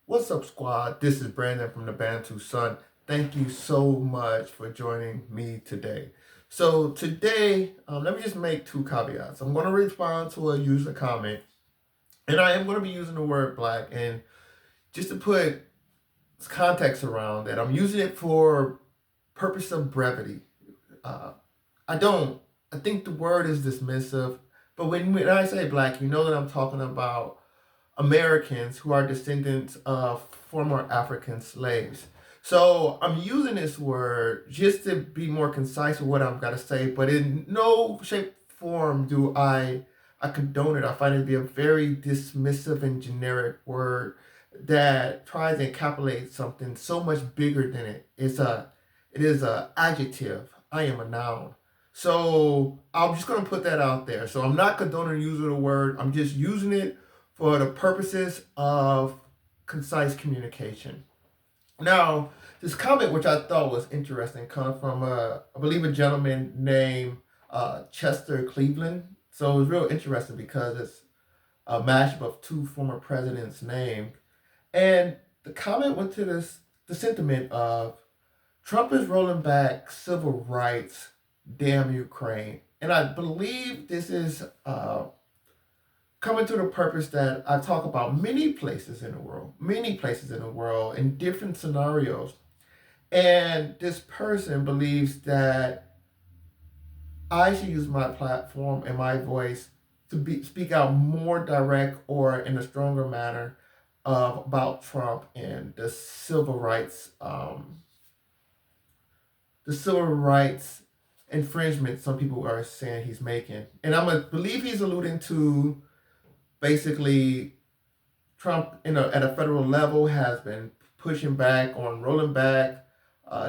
What's up, squad? This is Brandon from the Bantu Sun. Thank you so much for joining me today. So today, let me just make two caveats. I'm going to respond to a user comment, and I am going to be using the word black. And just to put context around that, I'm using it for purpose of brevity. Uh, I don't. I think the word is dismissive, but when I say black, you know that I'm talking about Americans who are descendants of former African slaves. So I'm using this word just to be more concise with what I'm going to say, but in no shape form do I condone it. I find it to be a very dismissive and generic word that tries to encapsulate something so much bigger than it. It is a adjective. I am a noun. So I'm just gonna put that out there. So I'm not condoning using the word. I'm just using it for the purposes of concise communication. Now, this comment, which I thought was interesting, comes from I believe a gentleman named Chester Cleveland. So it was real interesting because it's a mashup of two former presidents' names, and the comment went to the sentiment of Trump is rolling back civil rights, damn Ukraine. And I believe this is coming to the purpose that I talk about many places in the world, in different scenarios. And this person believes that I should use my platform and my voice to speak out more direct or in a stronger manner about Trump and the civil rights infringement some people are saying he's making. And believe he's alluding to basically Trump at a federal level has been pushing back on rolling back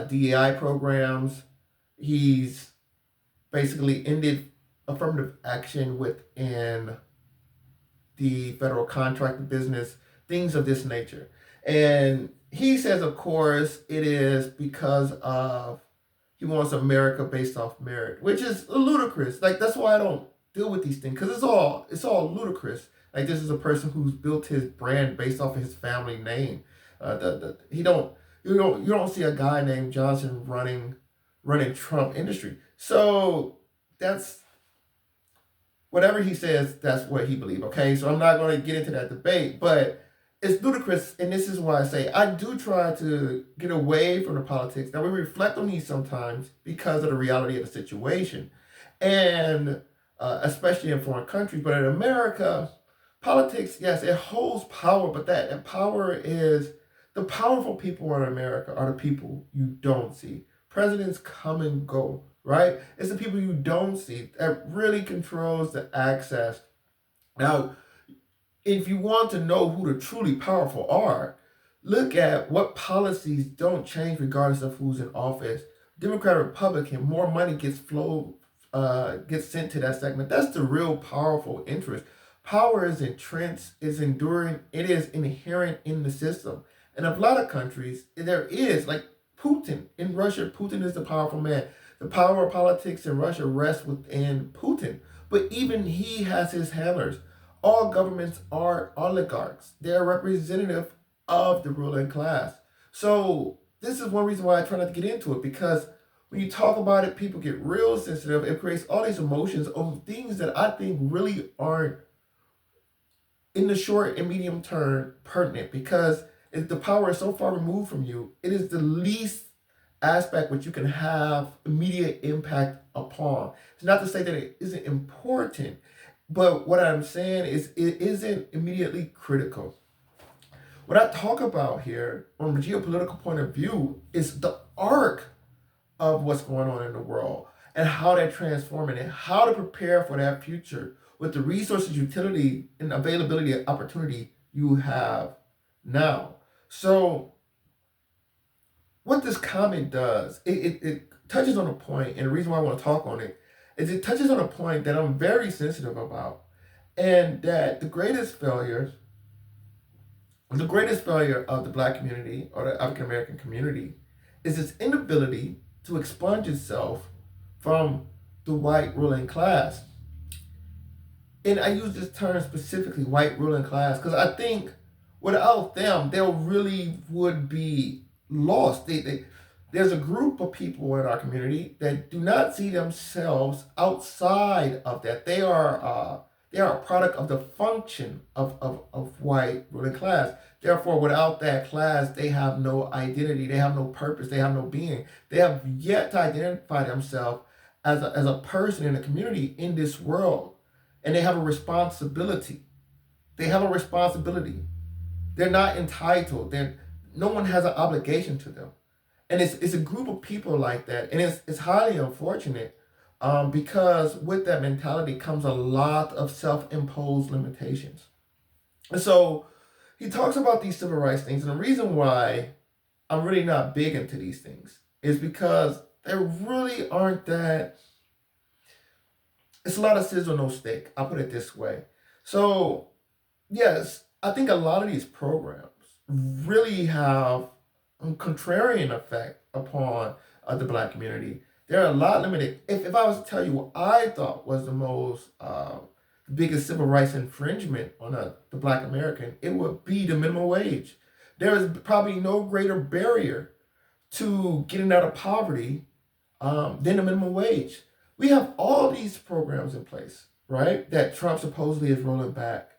DEI programs. He's basically ended affirmative action within the federal contractor business, things of this nature. And he says, of course, it is because of he wants America based off merit, which is ludicrous. Like that's why I don't deal with these things because it's all ludicrous. Like this is a person who's built his brand based off of his family name. He don't you don't see a guy named Johnson running Trump industry. So that's whatever he says. That's what he believes. Okay, so I'm not going to get into that debate, but it's ludicrous, and this is why I say I do try to get away from the politics. Now we reflect on these sometimes because of the reality of the situation, and especially in foreign countries. But in America, politics, yes, it holds power, but that power is the powerful people in America are the people you don't see. Presidents come and go, right? It's the people you don't see that really controls the access. Now, if you want to know who the truly powerful are, look at what policies don't change regardless of who's in office. Democrat, Republican, more money gets sent to that segment. That's the real powerful interest. Power is entrenched, is enduring, it is inherent in the system. And a lot of countries, there is like Putin in Russia. Putin is the powerful man. The power of politics in Russia rests within Putin. But even he has his handlers. All governments are oligarchs. They're representative of the ruling class. So this is one reason why I try not to get into it because when you talk about it, people get real sensitive. It creates all these emotions over things that I think really aren't in the short and medium term pertinent because if the power is so far removed from you, it is the least aspect which you can have immediate impact upon. It's not to say that it isn't important, but what I'm saying is it isn't immediately critical. What I talk about here from a geopolitical point of view is the arc of what's going on in the world and how they're transforming it, how to prepare for that future with the resources, utility, and availability of opportunity you have now. So, what this comment does, it touches on a point, and the reason why I want to talk on it is it touches on a point that I'm very sensitive about, and that the greatest failure of the black community or the African American community is its inability to expunge itself from the white ruling class. And I use this term specifically, white ruling class, because I think Without them, they really would be lost. There's a group of people in our community that do not see themselves outside of that. They are a product of the function of white ruling class. Therefore, without that class, they have no identity, they have no purpose, they have no being. They have yet to identify themselves as a person in a community in this world. And they have a responsibility. They have a responsibility. They're not entitled. No one has an obligation to them. And it's a group of people like that. And it's highly unfortunate because with that mentality comes a lot of self-imposed limitations. And so he talks about these civil rights things. And the reason why I'm really not big into these things is because they really aren't that. It's a lot of sizzle, no steak. I'll put it this way. So, yes, I think a lot of these programs really have a contrarian effect upon the black community. They're a lot limited. If I was to tell you what I thought was the most the biggest civil rights infringement on the black American, it would be the minimum wage. There is probably no greater barrier to getting out of poverty than the minimum wage. We have all these programs in place, right? That Trump supposedly is rolling back,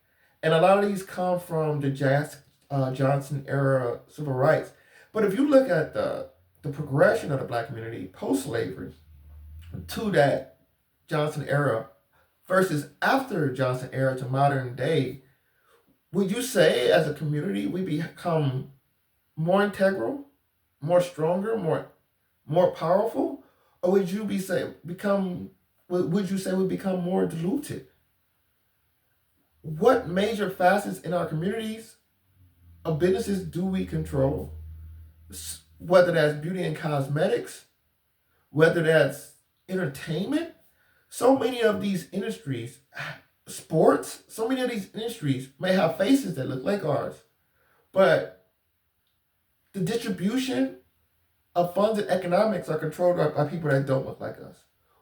and a lot of these come from the Johnson era civil rights. But if you look at the progression of the black community post slavery to that Johnson era versus after Johnson era to modern day, would you say as a community we become more integral, more stronger, more powerful, or would you be say become would you say we become more diluted? What major facets in our communities of businesses do we control? Whether that's beauty and cosmetics, whether that's entertainment, so many of these industries, sports, so many of these industries may have faces that look like ours, but the distribution of funds and economics are controlled by people that don't look like us.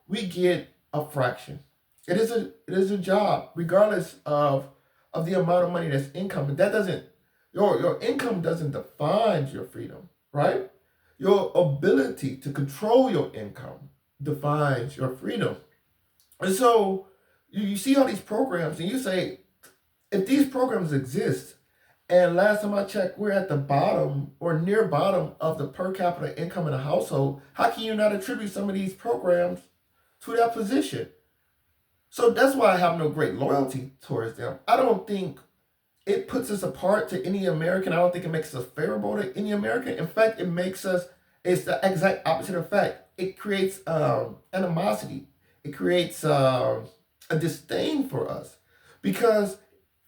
We get a fraction. It is a job, regardless of the amount of money that's income. But that doesn't your income doesn't define your freedom, right? Your ability to control your income defines your freedom. And so you see all these programs and you say, if these programs exist, and last time I checked, we're at the bottom or near bottom of the per capita income in a household. How can you not attribute some of these programs to that position? So that's why I have no great loyalty towards them. I don't think it puts us apart to any American. I don't think it makes us favorable to any American. In fact, it's the exact opposite effect. It creates animosity. It creates a disdain for us because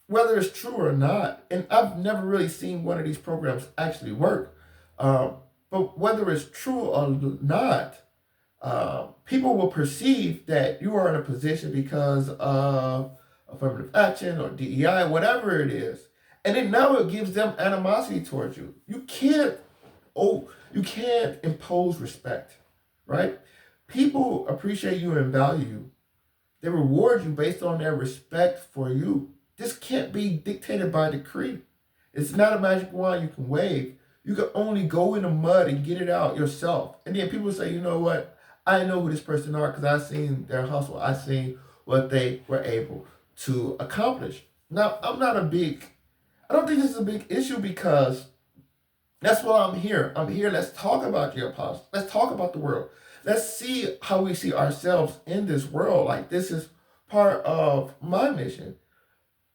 whether it's true or not, and I've never really seen one of these programs actually work, uh, but whether it's true or not, people will perceive that you are in a position because of affirmative action or DEI, whatever it is, and then now it gives them animosity towards you. You can't impose respect, right? People appreciate you and value you. They reward you based on their respect for you. This can't be dictated by decree. It's not a magic wand you can wave. You can only go in the mud and get it out yourself. And then people say, you know what? I know who this person are because I've seen their hustle. I've seen what they were able to accomplish. Now, I don't think this is a big issue because that's why I'm here. I'm here. Let's talk about geopolitics. Let's talk about the world. Let's see how we see ourselves in this world. Like, this is part of my mission.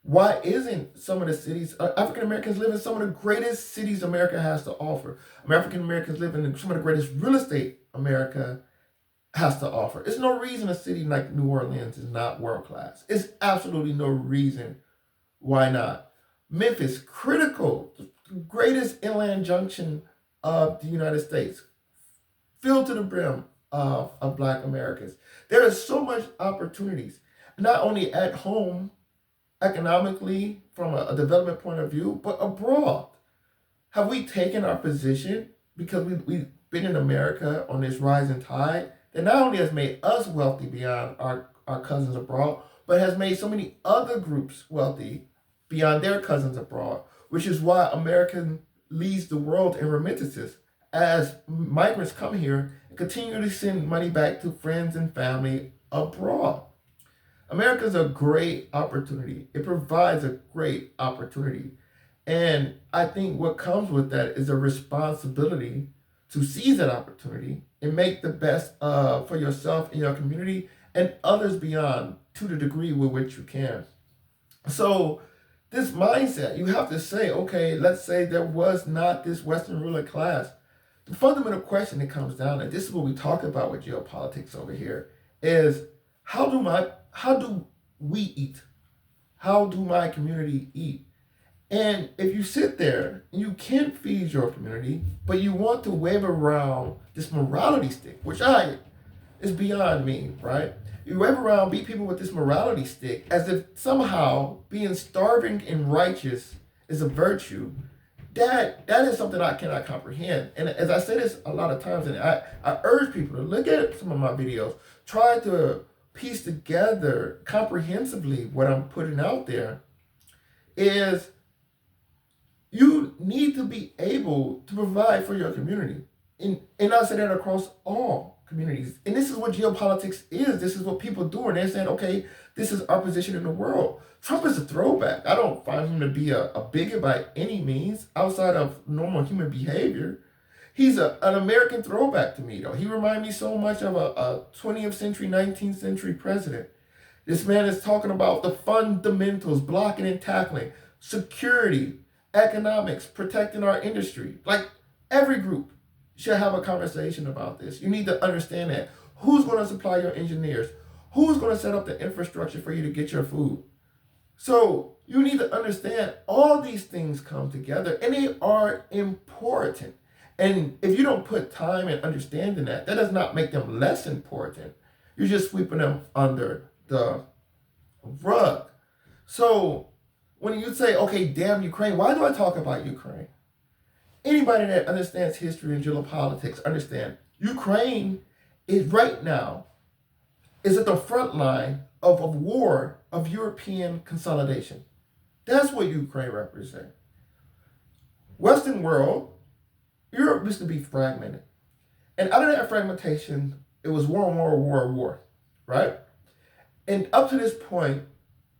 Why isn't some of the cities, African Americans live in some of the greatest cities America has to offer? African Americans live in some of the greatest real estate America has to offer. There's no reason a city like New Orleans is not world class. It's absolutely no reason why not. Memphis, critical, the greatest inland junction of the United States, filled to the brim of Black Americans. There is so much opportunities, not only at home, economically, from a development point of view, but abroad. Have we taken our position because we've been in America on this rising tide that not only has made us wealthy beyond our cousins abroad, but has made so many other groups wealthy beyond their cousins abroad? which is why America leads the world in remittances as migrants come here and continue to send money back to friends and family abroad. America is a great opportunity. It provides a great opportunity. And I think what comes with that is a responsibility to seize that opportunity and make the best for yourself and your community and others beyond to the degree with which you can. So, this mindset, you have to say, okay, let's say there was not this Western ruler class. The fundamental question that comes down, and this is what we talk about with geopolitics over here, is how do we eat? How do my community eat? And if you sit there and you can't feed your community, but you want to wave around this morality stick, which is beyond me, right? You wave around, beat people with this morality stick as if somehow being starving and righteous is a virtue. That is something I cannot comprehend. And as I say this a lot of times, and I urge people to look at some of my videos, try to piece together comprehensively what I'm putting out there, is you need to be able to provide for your community. And I say that across all communities. And this is what geopolitics is. This is what people do. And they're saying, okay, this is our position in the world. Trump is a throwback. I don't find him to be a bigot by any means outside of normal human behavior. He's an American throwback to me, though. He reminds me so much of a 20th century, 19th century president. This man is talking about the fundamentals, blocking and tackling, security, economics, protecting our industry. Like, every group should have a conversation about this. You need to understand that. Who's going to supply your engineers? Who's going to set up the infrastructure for you to get your food? So you need to understand all these things come together and they are important. And if you don't put time and understanding that does not make them less important. You're just sweeping them under the rug. So when you say, okay, damn Ukraine, why do I talk about Ukraine? Anybody that understands history and geopolitics understand Ukraine is right now is at the front line of a war of European consolidation. That's what Ukraine represents. Western world, Europe used to be fragmented. And out of that fragmentation, it was war, right? And up to this point,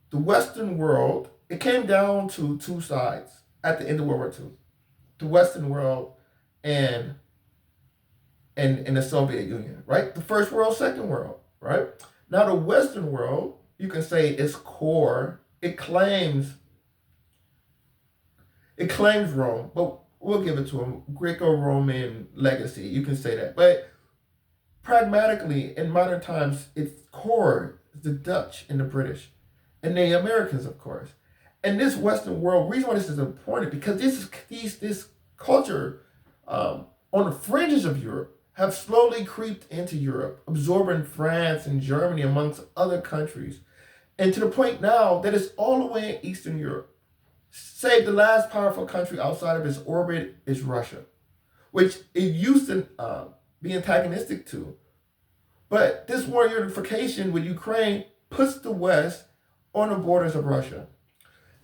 the Western world, it came down to two sides at the end of World War II. The Western world and the Soviet Union, right? The First World, Second World, right? Now the Western world, you can say its core, it claims Rome, but we'll give it to them, Greco-Roman legacy, you can say that. But pragmatically, in modern times, its core is the Dutch and the British, and the Americans, of course. And this Western world, reason why this is important, because this culture on the fringes of Europe have slowly creeped into Europe, absorbing France and Germany amongst other countries. And to the point now that it's all the way in Eastern Europe. Save the last powerful country outside of its orbit is Russia, which it used to be antagonistic to. But this war unification with Ukraine puts the West on the borders of Russia.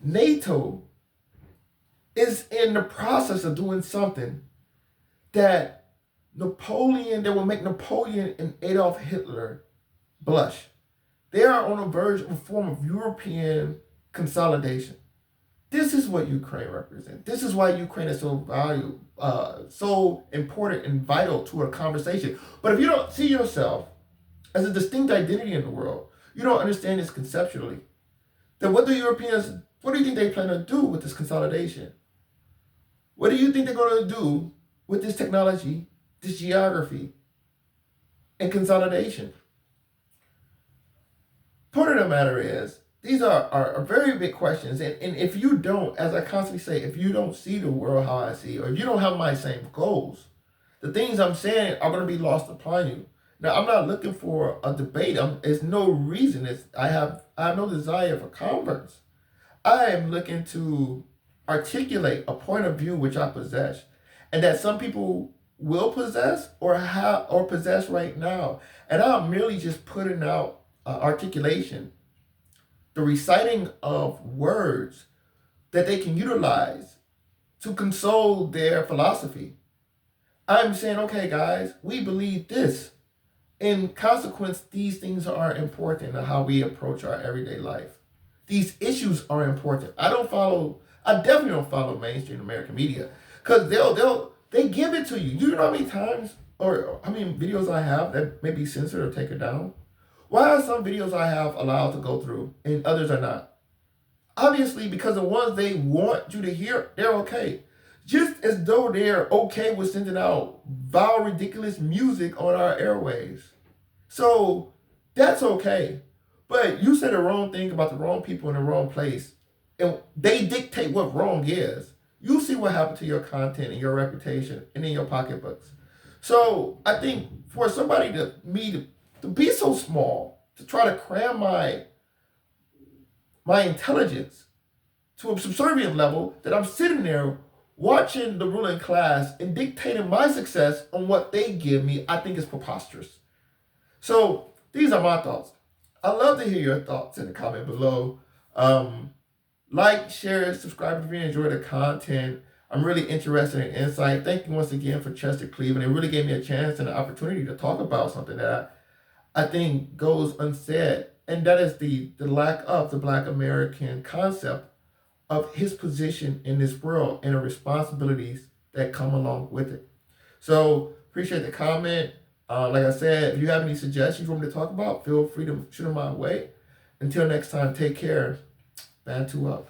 NATO is in the process of doing something that will make Napoleon and Adolf Hitler blush. They are on the verge of a form of European consolidation. This is what Ukraine represents. This is why Ukraine is so important and vital to a conversation. But if you don't see yourself as a distinct identity in the world, you don't understand this conceptually, then what do you think they plan to do with this consolidation? What do you think they're going to do with this technology, this geography, and consolidation? Point of the matter is, these are very big questions. And if you don't, as I constantly say, if you don't see the world how I see, or if you don't have my same goals, the things I'm saying are going to be lost upon you. Now, I'm not looking for a debate. There's no reason. I have no desire for converse. I am looking to articulate a point of view which I possess, and that some people will possess or possess right now. And I'm merely just putting out articulation, the reciting of words that they can utilize to console their philosophy. I'm saying, okay, guys, we believe this. In consequence, these things are important in how we approach our everyday life. These issues are important. I definitely don't follow mainstream American media because they give it to you. You know how many times or how many videos I have that may be censored or taken down? Why are some videos I have allowed to go through and others are not? Obviously, because the ones they want you to hear, they're okay. Just as though they're okay with sending out vile, ridiculous music on our airwaves. So that's okay. But you said the wrong thing about the wrong people in the wrong place, and they dictate what wrong is. You see what happened to your content and your reputation and in your pocketbooks. So I think for somebody to be so small, to try to cram my intelligence to a subservient level that I'm sitting there watching the ruling class and dictating my success on what they give me, I think is preposterous. So these are my thoughts. I'd love to hear your thoughts in the comment below. Like, share, subscribe if you enjoy the content. I'm really interested in insight. Thank you once again for Chester Cleveland. It really gave me a chance and an opportunity to talk about something that I think goes unsaid, and that is the lack of the Black American concept of his position in this world and the responsibilities that come along with it. So appreciate the comment. Like I said, if you have any suggestions you want me to talk about, feel free to shoot them my way. Until next time, take care. Bantu up.